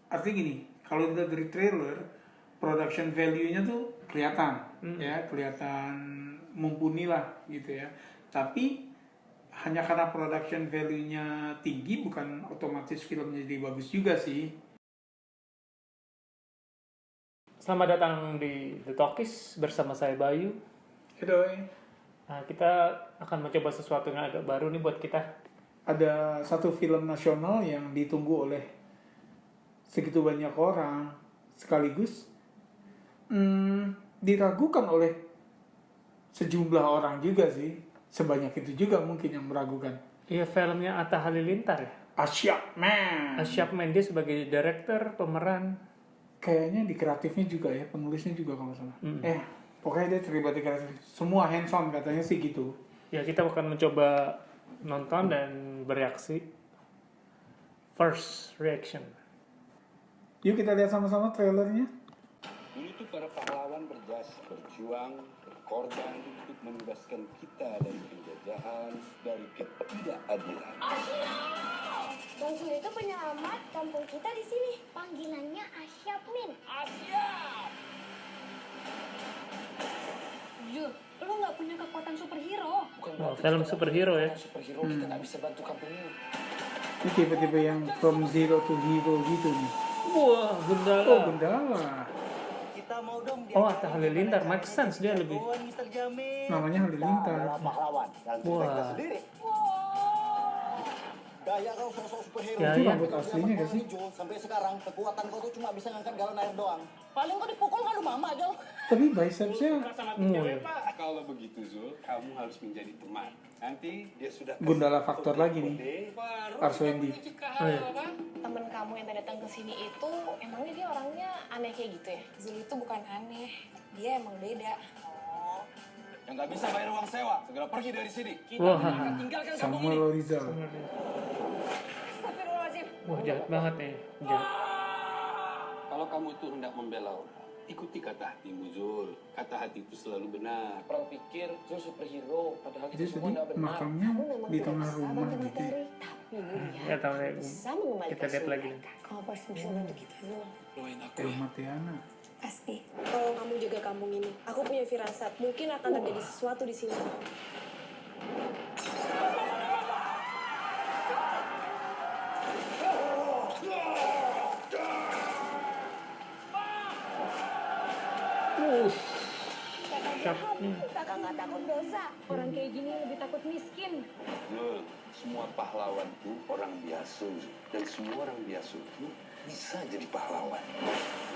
artinya gini, kalau dilihat dari trailer, production value-nya tuh kelihatan, ya kelihatan mumpuni lah gitu ya. Tapi hanya karena production value-nya tinggi bukan otomatis filmnya jadi bagus juga sih. Selamat datang di The Talkies bersama saya Bayu. Edoy, Nah, kita akan mencoba sesuatu yang agak baru nih buat kita. ada satu film nasional yang ditunggu oleh segitu banyak orang sekaligus diragukan oleh sejumlah orang juga sih. Sebanyak itu juga mungkin yang meragukan. Iya, filmnya Atta Halilintar ya. Asyap Man. Asyap Man, dia sebagai director, pemeran. Kayaknya di kreatifnya juga ya, penulisnya juga kalau salah. Pokoknya dia terlibat di kreatif. Semua hands on katanya sih gitu. Ya, kita akan mencoba nonton dan bereaksi. First reaction. Yuk kita lihat sama-sama trailernya. Dulu tuh para pahlawan berjasa, berjuang, berkorban untuk membebaskan kita dari penjajahan, dari ketidakadilan. Bang Sul itu penyelamat kampung kita di sini. Panggilannya Asyap Min. Jul, lu nggak punya kekuatan superhero. Oh, film superhero ya. Superhero kita nggak bisa bantu kampung ini. Ini tipe-tipe yang from zero to hero gitu nih. Wah, Gundala. Oh, Gundala. Kita mau dong Oh, Atta Halilintar, make sense dia lebih. Mr. Jamil. Namanya Halilintar. Pahlawan yang Wah. sendiri. Gaya kau sosok superhero. Ya, Itu ya. rambut aslinya gak sih? Jul, sampai sekarang kekuatan kau tuh cuma bisa ngangkat galon air doang. Paling kau dipukul ngadu mama, Jul. Tapi bicepsnya Iya. Kalau begitu Zul, kamu harus menjadi teman. Nanti dia sudah Gundala faktor lagi nih. Arswendi. Oh, iya. Temen kamu yang tadi datang ke sini itu emangnya dia orangnya aneh kayak gitu ya? Zul itu bukan aneh, dia emang beda. yang nggak bisa bayar uang sewa, segera pergi dari sini. Wah, Samuel Rizal. Astagfirullahaladzim. wah jahat banget nih. Jahat. Kalau kamu tuh hendak membela orang, ikuti kata hatimu Zul. Kata hati itu selalu benar. Orang pikir Zul superhero, padahal Jadi tadi makamnya di tengah rumah gitu ya. Tapi Buya Ya tahu ya. bisa mengembalikan Kita lihat lagi. Kamu pasti bisa bantu kita Zul. Doain aku ya. Rumah Tiana. Pasti. Kalau kamu jaga kampung ini, aku punya firasat. Mungkin akan terjadi sesuatu di sini. Kakak nggak takut dosa. Orang kayak gini lebih takut miskin. Zul, semua pahlawan tuh orang biasa Zul. Dan semua orang biasa tuh bisa jadi pahlawan.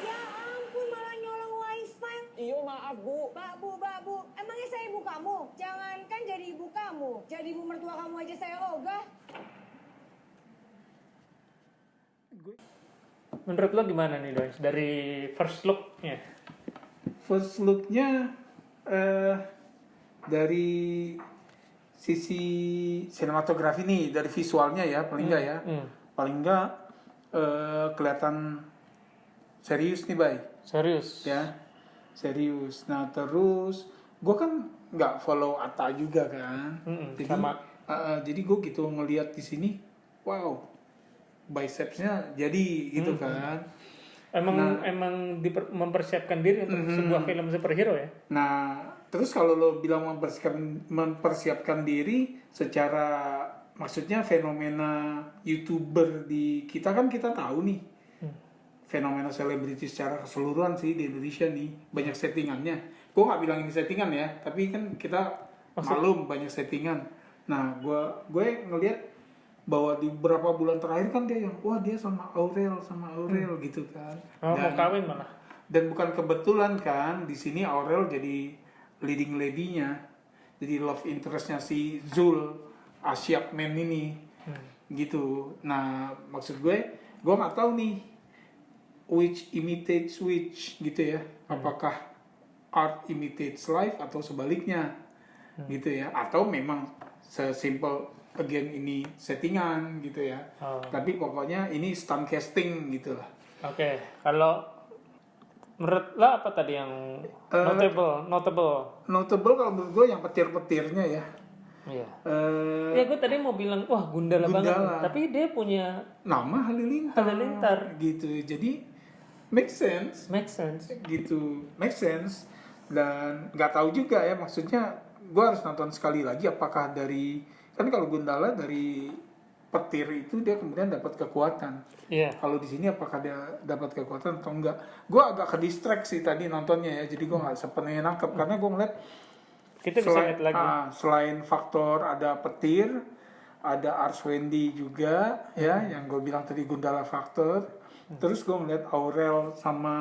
Ya ampun, malah nyolong wifi. Iyo maaf bu. Bu. Emangnya saya ibu kamu? Jangankan jadi ibu kamu. Jadi ibu mertua kamu aja saya ogah. Menurut lo gimana nih, Doy? Dari first look-nya? First look-nya dari sisi sinematografi nih, dari visualnya ya, paling enggak ya. Paling enggak kelihatan serius nih, Bay. Serius? Ya, serius. Nah, terus gue kan nggak follow Atta juga kan. Jadi, sama. Jadi gue gitu ngelihat di sini, wow, bicepsnya jadi gitu kan. Emang mempersiapkan diri untuk sebuah film superhero ya? Nah, terus kalau lo bilang mempersiapkan diri secara maksudnya fenomena YouTuber di kita kan kita tahu nih. Fenomena selebriti secara keseluruhan sih di Indonesia nih, banyak settingannya. Gue nggak bilang ini settingan ya, tapi kan kita maklum banyak settingan. Nah, gue ngelihat bahwa di beberapa bulan terakhir kan dia yang wah dia sama Aurel gitu kan. Oh, mau kawin malah. Dan bukan kebetulan kan di sini Aurel jadi leading lady-nya. Jadi love interest-nya si Zul Asyap Man ini. Gitu. Nah, maksud gue nggak tahu nih which imitates which gitu ya. Apakah art imitates life atau sebaliknya. Gitu ya. Atau memang sesimpel again ini settingan gitu ya. Tapi pokoknya ini stunt casting gitu lah. Oke, kalau menurut lo apa tadi yang notable? Notable kalau menurut gue yang petir-petirnya ya. Iya. Eh, Ya gue tadi mau bilang wah Gundala banget, Gundala. tapi dia punya nama Halilintar. Halilintar. Gitu. Jadi make sense. make sense. Gitu, make sense. Dan nggak tahu juga ya, maksudnya gue harus nonton sekali lagi apakah dari, kan kalau Gundala dari petir itu dia kemudian dapat kekuatan. Iya. Kalau di sini apakah dia dapat kekuatan atau enggak? Gue agak ke distract sih tadi nontonnya ya, jadi gue nggak sepenuhnya nangkep karena gue ngeliat Kita bisa lihat lagi. selain faktor ada petir, ada Arswendi juga ya, yang gue bilang tadi Gundala faktor. Terus gue ngeliat Aurel sama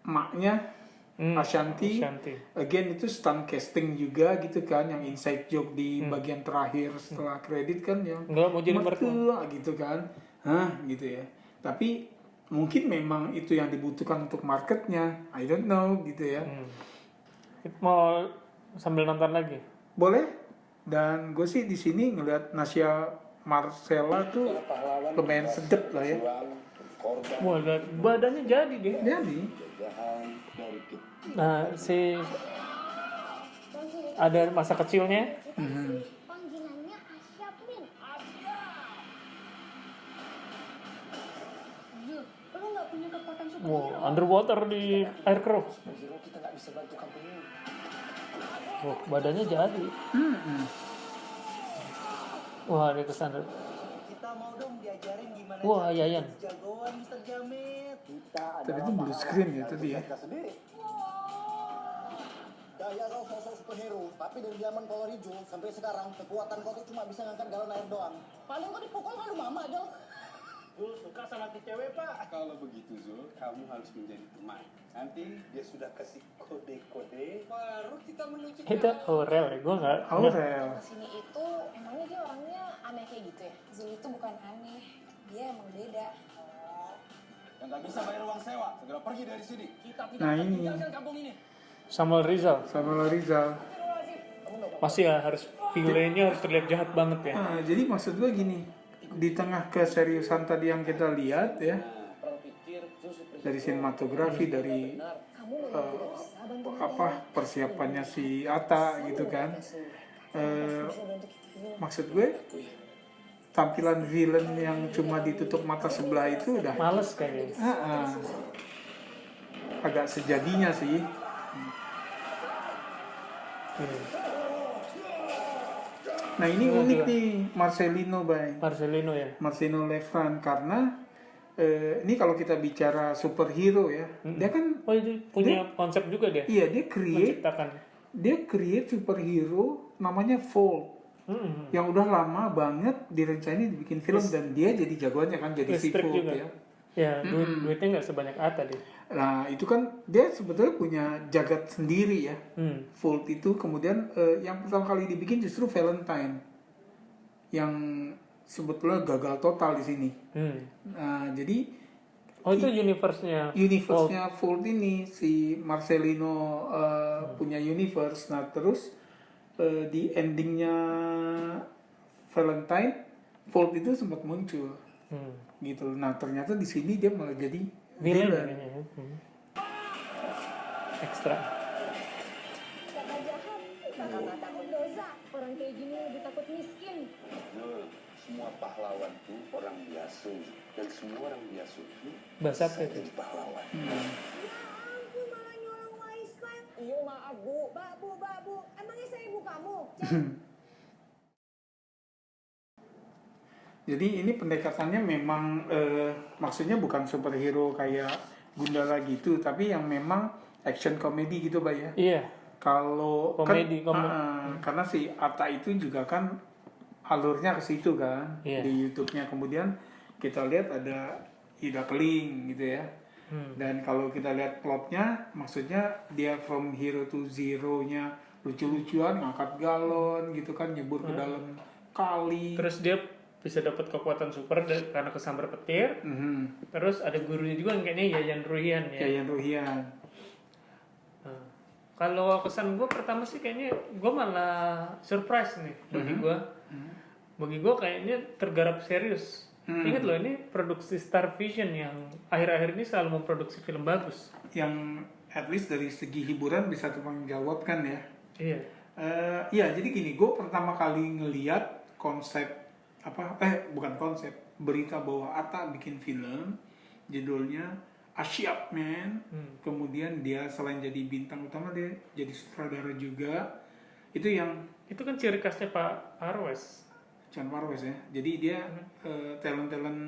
emaknya Ashanti. Again itu stunt casting juga gitu kan, yang inside joke di bagian terakhir setelah kredit kan yang Nggak mau jadi mertua gitu kan, gitu ya. Tapi mungkin memang itu yang dibutuhkan untuk marketnya, I don't know gitu ya. Kita mau sambil nonton lagi. Boleh. Dan gue sih di sini ngeliat Nasya Marcella tuh lumayan sedep lah ya. korban Wah, lihat badannya jadi deh. Jadi penjajahan dari kita. Nah, si ada masa kecilnya. Panggilannya Asyap, Min. Zul, lu nggak punya kekuatan superhero? Wow, underwater di air keruh. Zero kita nggak bisa bantu kampung ini. Wah, badannya jadi. Wah, dia kesana. Kita mau dong diajarin gimana Wah, cara Yayan. jadi jagoan Mr. Jamet. Kita tapi itu blue screen ya tadi ya. kita sendiri. Daya kau sosok superhero, tapi dari zaman Power Hijau sampai sekarang kekuatan kau tuh cuma bisa ngangkat galon air doang. Paling kau dipukul kalau mama aja. Zul suka sama cewek pak. Kalau begitu Zul, kamu harus menjadi teman. Nanti dia sudah kasih kode-kode, baru kita menuju Itu Aurel ya, gue nggak. Aurel. Kesini itu emangnya dia orangnya aneh kayak gitu ya? Zul itu bukan aneh, dia emang beda. yang nggak bisa bayar uang sewa, segera pergi dari sini. Kita tidak Nah akan ini tinggalkan kampung ini. Samuel Rizal. Samuel Rizal. Pasti ya harus villainnya harus terlihat jahat banget ya. Nah, jadi maksud gue gini, di tengah keseriusan tadi yang kita lihat ya, dari sinematografi, dari persiapannya si Atta gitu kan, maksud gue tampilan villain yang cuma ditutup mata sebelah itu udah Males kayaknya. agak sejadinya sih. Nah ini unik nih Marcelino Marcelino ya. Marcelino Lefran karena ini kalau kita bicara superhero ya, dia kan Oh, itu punya konsep juga dia. iya dia Menciptakan. create superhero namanya Volt yang udah lama banget direncanain dibikin film dan dia jadi jagoannya kan, jadi si Listrik Volt juga. ya. Ya, duitnya nggak sebanyak Atta dia. Nah itu kan dia sebetulnya punya jagat sendiri ya. Volt itu kemudian yang pertama kali dibikin justru Valentine yang sebetulnya gagal total di sini. Nah, jadi Oh, itu universe-nya. universe-nya Volt ini si Marcelino punya universe. Nah terus di endingnya Valentine Volt itu sempat muncul gitu. Nah ternyata di sini dia malah jadi Villain villain. kayaknya ya. Ekstra. Kata jahat, kakak nggak takut dosa. Orang kayak gini lebih takut miskin. Zul, semua pahlawan itu orang biasa dan semua orang biasa itu Bahasa apa bisa itu? jadi pahlawan. Aku malah nyolong warisan. Iya maaf bu. Bu. Emangnya saya ibu kamu? Jadi ini pendekatannya memang maksudnya bukan superhero kayak Gundala gitu, tapi yang memang action comedy gitu, Bay ya. Iya. Kalau Komedi, karena si Atta itu juga kan alurnya ke situ kan Iya. di YouTube-nya. Kemudian kita lihat ada Ida Keling gitu ya. Dan kalau kita lihat plotnya, maksudnya dia from hero to zero-nya lucu-lucuan, ngangkat galon gitu kan, nyebur ke dalam kali. Terus dia bisa dapat kekuatan super karena kesambar petir. Terus ada gurunya juga yang kayaknya Yayan Ruhian ya. Yayan Ruhian. Nah, kalau kesan gue pertama sih kayaknya gue malah surprise nih bagi gue. Bagi gue kayaknya tergarap serius. Ingat loh, ini produksi Star Vision yang akhir-akhir ini selalu memproduksi film bagus. Yang at least dari segi hiburan bisa bertanggung jawab kan ya. Iya. Iya, jadi gini, gue pertama kali ngeliat konsep bukan konsep, berita bahwa Atta bikin film, judulnya Asyap Man. Kemudian dia selain jadi bintang utama, dia jadi sutradara juga. Itu kan ciri khasnya Pak Arwes. Chan Parwes ya. Jadi dia talent-talent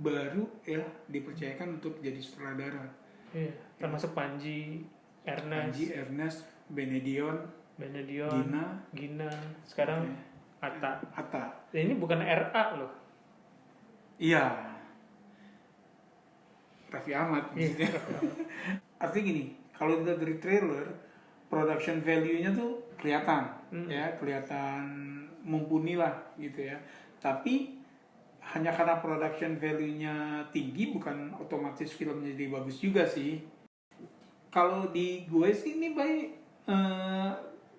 baru ya dipercayakan untuk jadi sutradara. Iya, termasuk Panji Ernest, Benedion, Gina, sekarang Atta. Ini bukan RA loh. Iya. Raffi Ahmad maksudnya. Artinya gini, kalau kita dari trailer, production value-nya tuh kelihatan, ya, kelihatan mumpuni lah gitu ya. Tapi hanya karena production value-nya tinggi bukan otomatis filmnya jadi bagus juga sih. Kalau di gue sih ini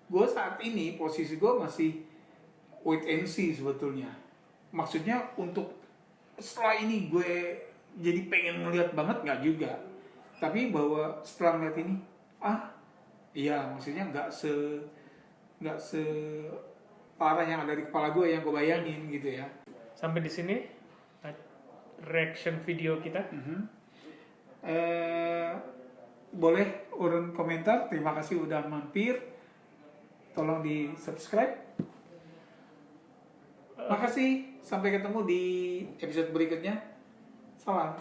gue saat ini posisi gue masih wait and see sebetulnya. Maksudnya untuk setelah ini gue jadi pengen ngeliat banget nggak juga. Tapi bahwa setelah ngeliat ini, iya maksudnya nggak se parah yang ada di kepala gue yang gue bayangin gitu ya. Sampai di sini reaction video kita. Boleh urun komentar. Terima kasih udah mampir. Tolong di subscribe. Makasih. Sampai ketemu di episode berikutnya. Salam.